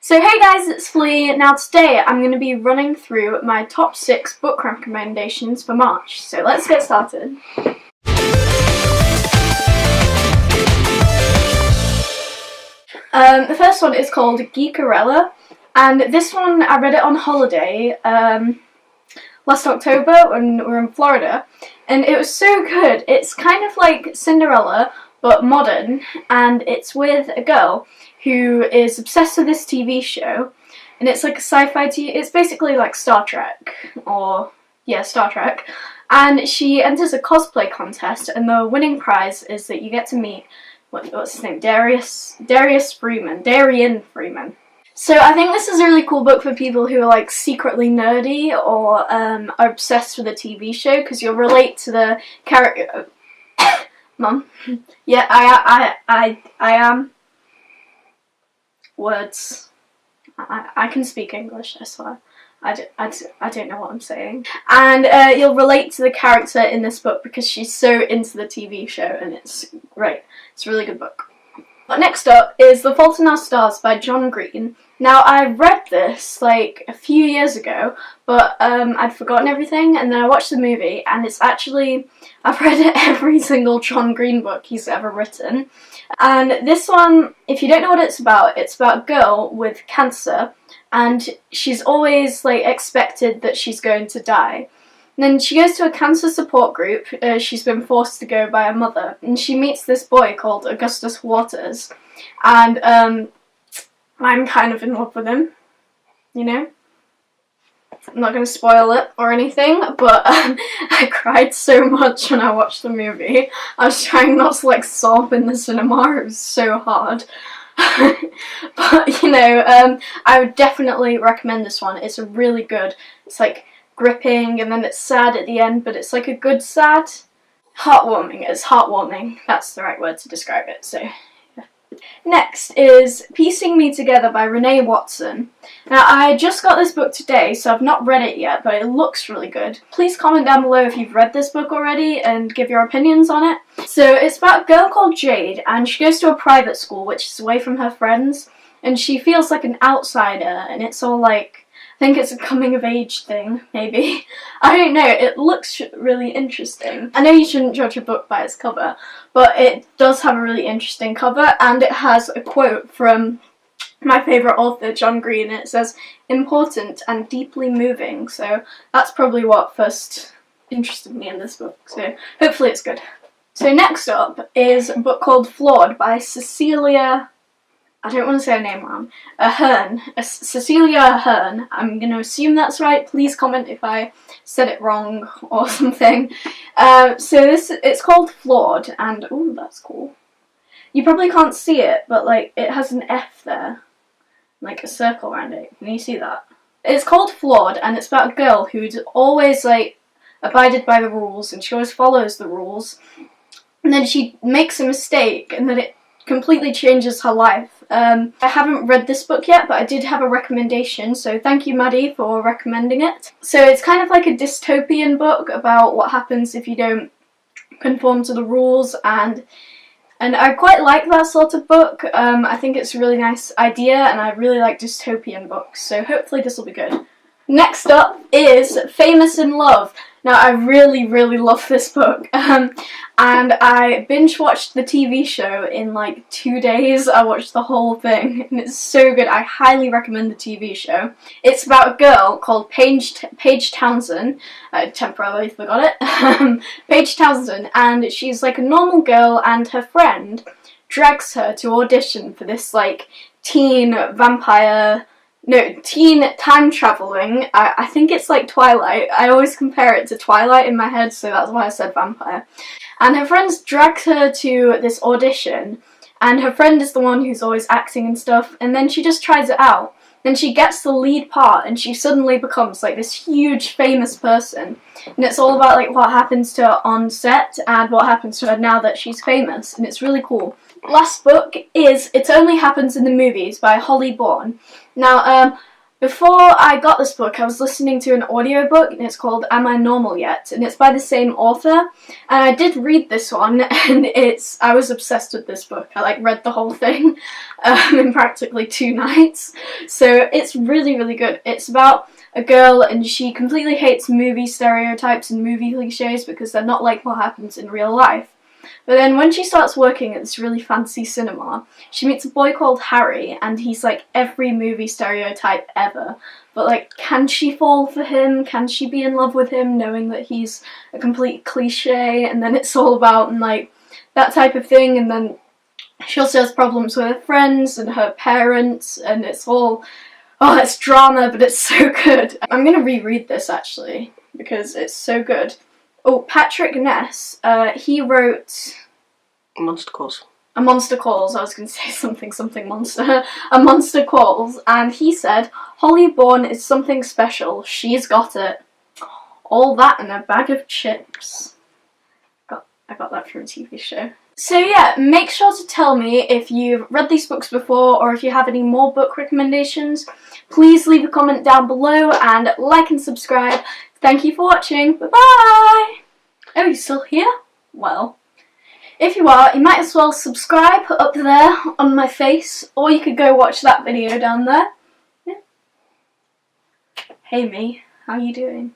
So hey guys, it's Flea. Now today I'm going to be running through my top 6 book recommendations for March. So let's get started. The first one is called Geekarella, and this one I read it on holiday last October when we were in Florida, and it was so good. It's kind of like Cinderella but modern, and it's with a girl who is obsessed with this TV show, and it's like a sci-fi it's basically like Star Trek, Star Trek, and she enters a cosplay contest, and the winning prize is that you get to meet, what's his name, Darian Freeman. So I think this is a really cool book for people who are like secretly nerdy or are obsessed with a TV show, because you'll relate to the character. Mum. Yeah, I am. Words. I can speak English, I swear. I don't know what I'm saying. And you'll relate to the character in this book because she's so into the TV show, and it's great. It's a really good book. But next up is The Fault in Our Stars by John Green. Now, I read this like a few years ago, but I'd forgotten everything, and then I watched the movie, and it's actually, I've read every single John Green book he's ever written. And this one, if you don't know what it's about a girl with cancer, and she's always like expected that she's going to die. And then she goes to a cancer support group. She's been forced to go by her mother, and she meets this boy called Augustus Waters, and I'm kind of in love with him, you know? I'm not going to spoil it or anything, but I cried so much when I watched the movie. I was trying not to like sob in the cinema, it was so hard. But, you know, I would definitely recommend this one. It's really good. It's like gripping, and then it's sad at the end, but it's like a good sad. Heartwarming. It's heartwarming. That's the right word to describe it, so yeah. Next is Piecing Me Together by Renee Watson. Now, I just got this book today, so I've not read it yet, but it looks really good. Please comment down below if you've read this book already and give your opinions on it. So it's about a girl called Jade, and she goes to a private school which is away from her friends, and she feels like an outsider, and it's all like, I think it's a coming-of-age thing, maybe. I don't know, it looks really interesting. I know you shouldn't judge a book by its cover, but it does have a really interesting cover, and it has a quote from my favourite author, John Green, and it says, "important and deeply moving," so that's probably what first interested me in this book, so hopefully it's good. So next up is a book called Flawed by Cecilia... I don't want to say her name wrong. Cecilia Ahern. I'm going to assume that's right. Please comment if I said it wrong or something. It's called Flawed, and ooh, that's cool. You probably can't see it, but like it has an F there, like a circle around it. Can you see that? It's called Flawed, and it's about a girl who's always like abided by the rules, and she always follows the rules, and then she makes a mistake, and then it completely changes her life. I haven't read this book yet, but I did have a recommendation, so thank you, Maddie, for recommending it. So it's kind of like a dystopian book about what happens if you don't conform to the rules, and I quite like that sort of book. I think it's a really nice idea, and I really like dystopian books, so hopefully this will be good. Next up is Famous in Love. Now, I really, really love this book, and I binge-watched the TV show in like 2 days. I watched the whole thing, and it's so good. I highly recommend the TV show. It's about a girl called Paige Townsend. I temporarily forgot it. Paige Townsend, and she's like a normal girl, and her friend drags her to audition for this like teen time traveling. I think it's like Twilight. I always compare it to Twilight in my head, so that's why I said vampire. And her friends drag her to this audition, and her friend is the one who's always acting and stuff, and then she just tries it out. Then she gets the lead part, and she suddenly becomes like this huge famous person. And it's all about like what happens to her on set and what happens to her now that she's famous, and it's really cool. Last book is It Only Happens in the Movies by Holly Bourne. Now, Before I got this book, I was listening to an audiobook, and it's called Am I Normal Yet? And it's by the same author. And I did read this one, and I was obsessed with this book. I read the whole thing in practically 2 nights. So it's really, really good. It's about a girl, and she completely hates movie stereotypes and movie cliches because they're not like what happens in real life. But then when she starts working at this really fancy cinema, she meets a boy called Harry, and he's like every movie stereotype ever. But can she fall for him? Can she be in love with him knowing that he's a complete cliche? And then it's all about that type of thing. And then she also has problems with her friends and her parents, and it's all, oh, it's drama, but it's so good. I'm gonna reread this actually because it's so good. Oh, Patrick Ness, he wrote... Monster Calls. A Monster Calls, I was going to say something monster. A Monster Calls, and he said, Holly Bourne is something special, she's got it. All that and a bag of chips. I got that from a TV show. So yeah, make sure to tell me if you've read these books before or if you have any more book recommendations. Please leave a comment down below and like and subscribe. Thank you for watching. Bye-bye! Oh, you're still here? Well, if you are, you might as well subscribe up there on my face, or you could go watch that video down there. Yeah. Hey me, how you doing?